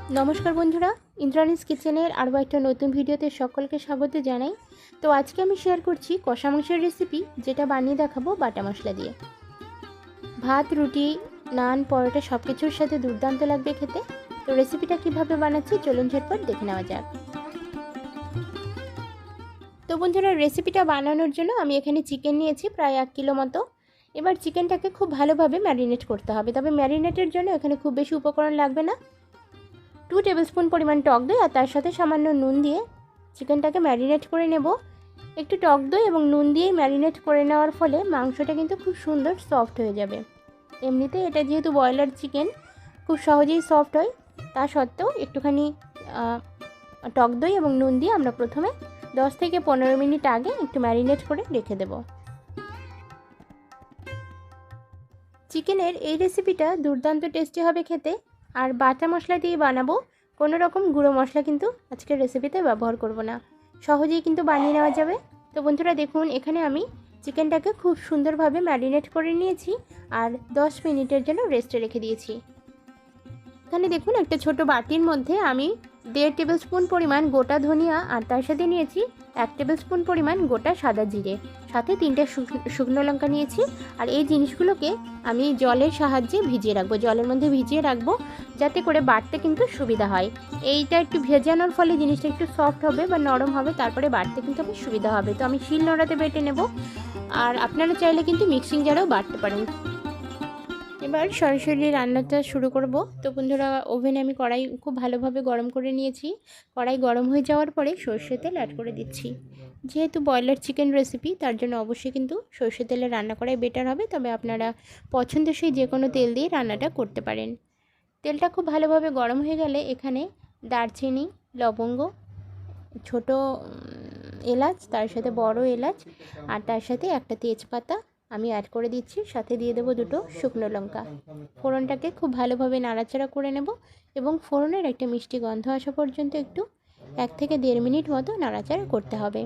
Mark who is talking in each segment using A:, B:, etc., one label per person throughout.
A: नमस्कार बंधुरा इंद्रानीज किचेनेर आरो एक नतून भिडियोते सकलके स्वागत जानाई। तो आज के आमी शेयर करछि कषा मांसेर रेसिपि जेटा बानिये देखाबो बाटा मशला दिए। भात रुटी नान परोटा सबकिछुर साथे दुर्दान्त लागबे खेते। तो रेसिपिटा किभाबे बानाচ্ছি चलुन झटपट देखे नेওয়া যাক। तो बंधुरा रेसिपिटा बानानोर जोन्नो आमी एखाने चिकेन निয়েছি प्राय 1 किलो मतो। एबार चिकेनटाके खूब भालोभाबे मैरिनेट करते होबे। तबे मैरिनेटेर जोन्नो एखाने खूब बेशी उपकरण लागबे ना। 2 टेबिलस्पून परिमाण टक दई और तार साथे सामान्य नुन दिए चिकेनटाके मैरिनेट करे नेब। एकटु टक दई एबं नुन दिए मैरिनेट करे नेওয়ার फले मांसटा किन्तु खूब सुंदर सफ्ट हो जाबे। एमनिते एटा जेहेतु बयलार चिकेन खूब सहजेई सफ्ट हय, ता सत्त्वेও एकटुखानी टक दई एबं नुन दिए आमरा प्रथमे 10 থেকে 15 मिनट आगे एकटु मैरिनेट करे रेखे देब। चिकेनेर এই রেসিপিটা দুর্দান্ত টেস্টি হবে খেতে। আর বাটা মশলা দিয়ে বানাবো, কোনো রকম গুঁড়ো মশলা কিন্তু আজকের রেসিপিতে ব্যবহার করব না, সহজেই কিন্তু বানিয়ে নেওয়া যাবে। তো বন্ধুরা দেখুন এখানে আমি চিকেনটাকে খুব সুন্দরভাবে ম্যারিনেট করে নিয়েছি আর 10 মিনিটের জন্য রেস্টে রেখে দিয়েছি। এখানে দেখুন একটা ছোট বাটির মধ্যে আমি 1.5 টেবিলস্পুন পরিমাণ গোটা ধনিয়া আর তার সাথে নিয়েছি 1 টেবিলস্পুন পরিমাণ গোটা সাদা জিরে, সাথে 3টে শুকনো লঙ্কা নিয়েছি। আর এই জিনিসগুলোকে আমি জলের সাহায্যে ভিজিয়ে রাখবো, জলের মধ্যে ভিজিয়ে রাখবো যাতে করে বাটতে কিন্তু সুবিধা হয়। এইটা একটু ভেজানোর ফলে জিনিসটা একটু সফট হবে বা নরম হবে, তারপরে বাটতে কিন্তু আমার সুবিধা হবে। তো আমি শিল নোড়াতে বেটে নেব, আর আপনারা চাইলে কিন্তু মিক্সিং জারেও বাটতে পারেন। এবার সরাসরি রান্নাটা শুরু করব। তো বন্ধুরা ওভেনে আমি কড়াই খুব ভালোভাবে গরম করে নিয়েছি। কড়াই গরম হয়ে যাওয়ার পরে সরষের তেল অ্যাড করে দিচ্ছি। যেহেতু ব্রয়লার চিকেন রেসিপি তার জন্য অবশ্যই কিন্তু সরষের তেলে রান্না করাই বেটার হবে, তবে আপনারা পছন্দসই যে কোনো তেল দিয়ে রান্নাটা করতে পারেন। তেলটা খুব ভালোভাবে গরম হয়ে গেলে এখানে দারচিনি, লবঙ্গ, ছোট এলাচ, তার সাথে বড় এলাচ আর তার সাথে একটা তেজপাতা আমি অ্যাড করে দিচ্ছি। সাথে দিয়ে দেবো 2টো শুকনো লঙ্কা। ফোড়নটাকে খুব ভালোভাবে নাড়াচাড়া করে নেব এবং ফোড়নের একটা মিষ্টি গন্ধ আসা পর্যন্ত একটু 1 থেকে 1.5 মিনিট মতো নাড়াচাড়া করতে হবে।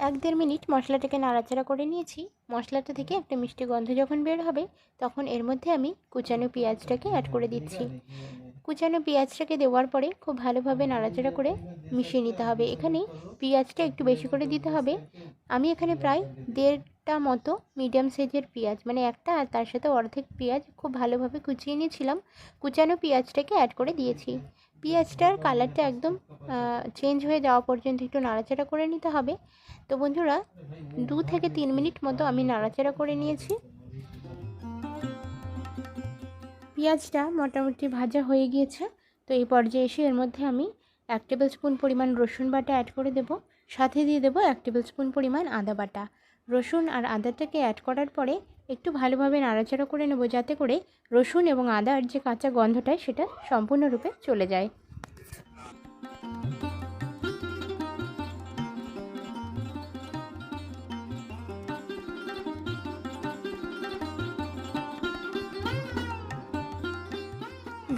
A: 1-1.5 মিনিট মশলাটাকে নাড়াচাড়া করে নিয়েছি। মশলাটা থেকে একটা মিষ্টি গন্ধ যখন বের হবে তখন এর মধ্যে আমি কুচানো পেঁয়াজটাকে অ্যাড করে দিচ্ছি। কুচানো পেঁয়াজটাকে দেওয়ার পরে খুব ভালোভাবে নাড়াচাড়া করে মিশিয়ে নিতে হবে। এখানে পেঁয়াজটা একটু বেশি করে দিতে হবে। আমি এখানে প্রায় 1.5টা মতো মিডিয়াম সাইজের পেঁয়াজ, মানে একটা আর তার সাথে অর্ধেক পেঁয়াজ খুব ভালোভাবে কুচিয়ে নিয়েছিলাম, কুচানো পেঁয়াজটাকে অ্যাড করে দিয়েছি। পেঁয়াজটার কালারটা একদম চেঞ্জ হয়ে যাওয়া পর্যন্ত একটু নাড়াচাড়া করে নিতে হবে। তো বন্ধুরা 2 থেকে 3 মিনিট মতো আমি নাড়াচাড়া করে নিয়েছি। পেঁয়াজটা মোটামুটি ভাজা হয়ে গিয়েছে। তো এই পর্যায়ে এসে এর মধ্যে আমি 1 টেবিলস্পুন পরিমাণ রসুন বাটা অ্যাড করে দেব, সাথে দিয়ে দেবো 1 টেবিলস্পুন পরিমাণ আদা বাটা। রসুন আর আদাটাকে অ্যাড করার পরে একটু ভালোভাবে নাড়াচাড়া করে নেব যাতে করে রসুন এবং আদার যে কাঁচা গন্ধটা সেটা সম্পূর্ণরূপে চলে যায়।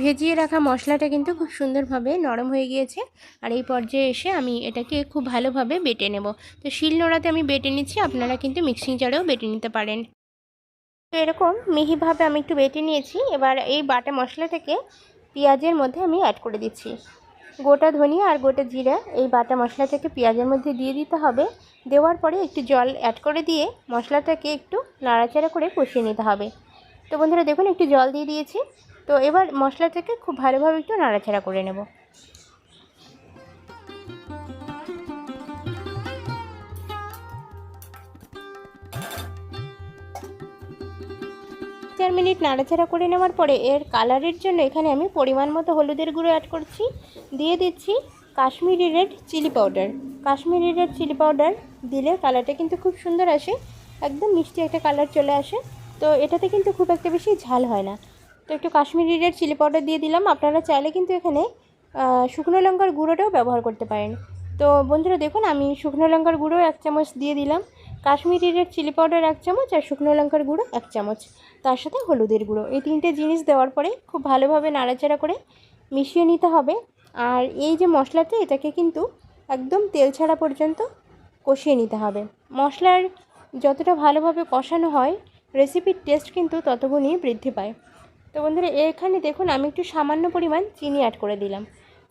A: ভেজিয়ে রাখা মশলাটা কিন্তু খুব সুন্দরভাবে নরম হয়ে গিয়েছে। আর এই পর্যায়ে এসে আমি এটাকে খুব ভালোভাবে বেটে নেব। তো শিল নোড়াতে আমি বেটে নিচ্ছি, আপনারা কিন্তু মিক্সিং জারেও বেটে নিতে পারেন। তো এরকম মিহিভাবে আমি একটু বেটে নিয়েছি। এবার এই বাটা মশলাটাকে পেঁয়াজের মধ্যে আমি অ্যাড করে দিচ্ছি। গোটা ধনিয়া আর গোটা জিরা এই বাটা মশলাটাকে পেঁয়াজের মধ্যে দিয়ে দিতে হবে। দেওয়ার পরে একটু জল অ্যাড করে দিয়ে মশলাটাকে একটু নাড়াচাড়া করে কষিয়ে নিতে হবে। তো বন্ধুরা দেখুন একটু জল দিয়ে দিয়েছি। তো এবার মশলাটাকে খুব ভালোভাবে একটু নাড়াচাড়া করে নেব। 4 মিনিট নাড়াচাড়া করে নেওয়ার পরে এর কালারের জন্য এখানে আমি পরিমাণ মতো হলুদের গুঁড়ো অ্যাড করছি। দিয়ে দিচ্ছি Kashmiri red chilli powder. Kashmiri red chilli powder দিলে কালারটা কিন্তু খুব সুন্দর আসে, একদম মিষ্টি একটা কালার চলে আসে। তো এটাতে কিন্তু খুব একটা বেশি ঝাল হয় না। তো একটু কাশ্মীরি রেড চিলি পাউডার দিয়ে দিলাম। আপনারা চাইলে কিন্তু এখানে শুকনো লঙ্কার গুঁড়োটাও ব্যবহার করতে পারেন। তো বন্ধুরা দেখুন আমি শুকনো লঙ্কার গুঁড়ো 1 চামচ দিয়ে দিলাম, কাশ্মীরি রেড চিলি পাউডার 1 চামচ আর শুকনো লঙ্কার গুঁড়ো 1 চামচ, তার সাথে হলুদের গুঁড়ো। এই 3টে জিনিস দেওয়ার পরে খুব ভালোভাবে নাড়াচাড়া করে মিশিয়ে নিতে হবে। আর এই যে মশলাটা এটাকে কিন্তু একদম তেল ছাড়া পর্যন্ত কষিয়ে নিতে হবে। মশলার যতটা ভালোভাবে কষানো হয় রেসিপির টেস্ট কিন্তু ততগুণই বৃদ্ধি পায়। তো বন্ধুরা এখানে দেখুন আমি একটু সামান্য পরিমাণ চিনি অ্যাড করে দিলাম।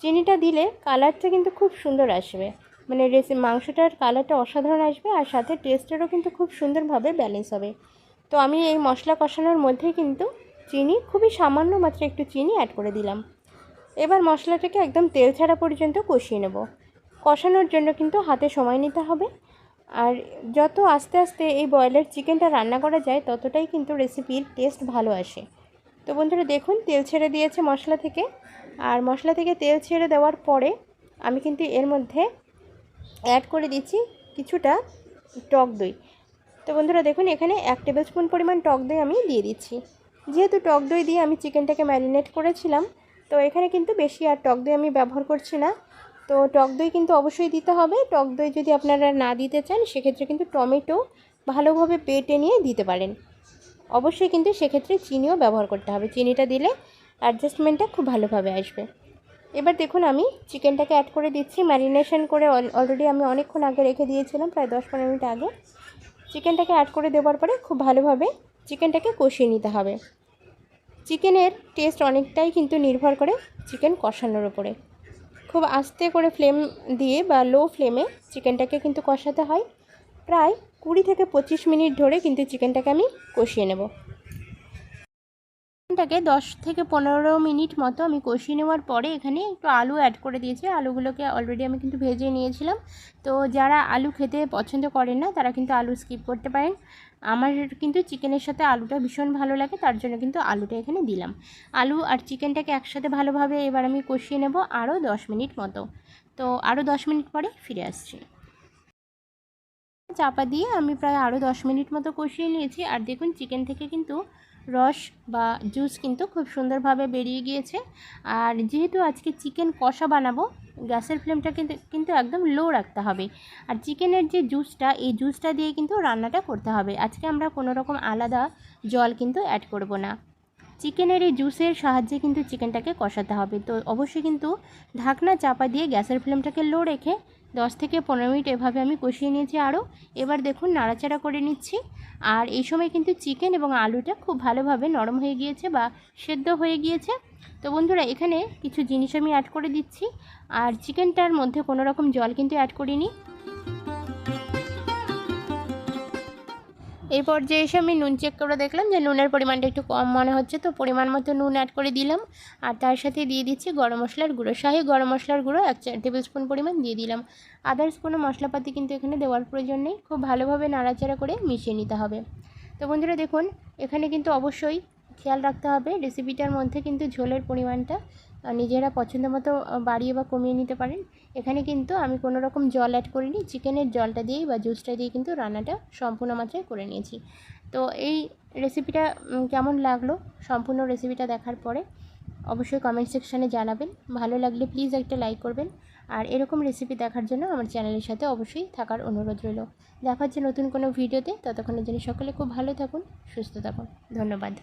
A: চিনিটা দিলে কালারটা কিন্তু খুব সুন্দর আসবে, মানে মাংসটার কালারটা অসাধারণ আসবে, আর সাথে টেস্টেরও কিন্তু খুব সুন্দরভাবে ব্যালেন্স হবে। তো আমি এই মশলা কষানোর মধ্যেই কিন্তু চিনি, খুবই সামান্য মাত্র একটু চিনি অ্যাড করে দিলাম। এবার মশলাটাকে একদম তেল ছাড়া পর্যন্ত কষিয়ে নেব। কষানোর জন্য কিন্তু হাতে সময় নিতে হবে, আর যত আস্তে আস্তে এই ব্রয়লার চিকেনটা রান্না করা যায় ততটাই কিন্তু রেসিপির টেস্ট ভালো আসে। তো বন্ধুরা দেখুন তেল ছেড়ে দিয়েছে মশলা থেকে, আর মশলা থেকে তেল ছেড়ে দেওয়ার পরে আমি কিন্তু এর মধ্যে অ্যাড করে দিচ্ছি কিছুটা টক দই। তো বন্ধুরা দেখুন এখানে 1 টেবিল স্পুন পরিমাণ টক দই আমি দিয়ে দিচ্ছি। যেহেতু টক দই দিয়ে আমি চিকেনটাকে ম্যারিনেট করেছিলাম, তো এখানে কিন্তু বেশি আর টক দই আমি ব্যবহার করছি না। তো টক দই কিন্তু অবশ্যই দিতে হবে। টক দই যদি আপনারা না দিতে চান সেক্ষেত্রে কিন্তু টমেটো ভালোভাবে বেটে নিয়ে দিতে পারেন। অবশ্যই কিন্তু সেক্ষেত্রে চিনিও ব্যবহার করতে হবে, চিনিটা দিলে অ্যাডজাস্টমেন্টটা খুব ভালোভাবে আসবে। এবার দেখুন আমি চিকেনটাকে অ্যাড করে দিচ্ছি। ম্যারিনেশন করে অলরেডি আমি অনেকক্ষণ আগে রেখে দিয়েছিলাম, প্রায় 10-15 মিনিট আগে। চিকেনটাকে অ্যাড করে দেওয়ার পরে খুব ভালোভাবে চিকেনটাকে কষিয়ে নিতে হবে। চিকেনের টেস্ট অনেকটাই কিন্তু নির্ভর করে চিকেন কষানোর উপরে। খুব আস্তে করে ফ্লেম দিয়ে বা লো ফ্লেমে চিকেনটাকে কিন্তু কষাতে হয়। প্রায় 20 থেকে 25 মিনিট ধরে কিন্তু চিকেনটাকে আমি কষিয়ে নেব। চিকেনটাকে 10 থেকে 15 মিনিট মতো আমি কষিয়ে নেওয়ার পরে এখানে একটু আলু অ্যাড করে দিয়েছি। আলুগুলোকে অলরেডি আমি কিন্তু ভেজে নিয়েছিলাম। তো যারা আলু খেতে পছন্দ করেন না তারা কিন্তু আলু স্কিপ করতে পারেন। আমার কিন্তু চিকেনের সাথে আলুটা ভীষণ ভালো লাগে, তার জন্য কিন্তু আলুটা এখানে দিলাম। আলু আর চিকেনটাকে একসাথে ভালোভাবে এবার আমি কষিয়ে নেব আরও 10 মিনিট মতো। তো আরও 10 মিনিট পরে ফিরে আসছি। চাপা দিয়ে আমি প্রায় আরও 10 মিনিট মতো কষিয়ে নিয়েছি, আর দেখুন চিকেন থেকে কিন্তু রস বা জুস কিন্তু খুব সুন্দরভাবে বেরিয়ে গিয়েছে। আর যেহেতু আজকে চিকেন কষা বানাবো, গ্যাসের ফ্লেমটা কিন্তু একদম লো রাখতে হবে। আর চিকেনের যে জুসটা, এই জুসটা দিয়ে কিন্তু রান্নাটা করতে হবে। আজকে আমরা কোনো রকম আলাদা জল কিন্তু অ্যাড করব না। চিকেনের এই জুসের সাহায্যে কিন্তু চিকেনটাকে কষাতে হবে। তো অবশ্যই কিন্তু ঢাকনা চাপা দিয়ে গ্যাসের ফ্লেমটাকে লো রেখে 10 থেকে 15 মিনিট এভাবে আমি কষিয়ে নিয়েছি আরও। এবার দেখুন নাড়াচাড়া করে নিচ্ছি। আর এই সময় কিন্তু চিকেন এবং আলুটা খুব ভালোভাবে নরম হয়ে গিয়েছে বা সেদ্ধ হয়ে গিয়েছে। তো বন্ধুরা এখানে কিছু জিনিস আমি অ্যাড করে দিচ্ছি, আর চিকেনটার মধ্যে কোনো রকম জল কিন্তু অ্যাড করিনি। এই পর্যায়ে এসে আমি নুন চেক করে দেখলাম যে নুনের পরিমাণটা একটু কম মনে হচ্ছে, তো পরিমাণ মতো নুন অ্যাড করে দিলাম। আর তার সাথে দিয়ে দিচ্ছি গরম মশলার গুঁড়ো, শাহি গরম মশলার গুঁড়ো 1 টেবিল স্পুন পরিমাণ দিয়ে দিলাম। আদার্স কোনো মশলাপাতি কিন্তু এখানে দেওয়ার প্রয়োজন নেই। খুব ভালোভাবে নাড়াচাড়া করে মিশিয়ে নিতে হবে। তো বন্ধুরা দেখুন এখানে কিন্তু অবশ্যই খেয়াল রাখতে হবে রেসিপিটার মধ্যে কিন্তু ঝোলের পরিমাণটা নিজেরা পছন্দ মতো বাড়িয়ে বা কমিয়ে নিতে পারেন। এখানে কিন্তু আমি কোনো রকম জল অ্যাড করিনি, চিকেনের জলটা দিয়েই বা জুসটা দিয়ে কিন্তু রান্নাটা সম্পূর্ণ মাত্রায় করে নিয়েছি। তো এই রেসিপিটা কেমন লাগলো, সম্পূর্ণ রেসিপিটা দেখার পরে অবশ্যই কমেন্ট সেকশানে জানাবেন। ভালো লাগলে প্লিজ একটা লাইক করবেন, আর এরকম রেসিপি দেখার জন্য আমার চ্যানেলের সাথে অবশ্যই থাকার অনুরোধ রইল। দেখা হচ্ছে নতুন কোনো ভিডিওতে, ততক্ষণের জন্য সকলে খুব ভালো থাকুন, সুস্থ থাকুন। ধন্যবাদ।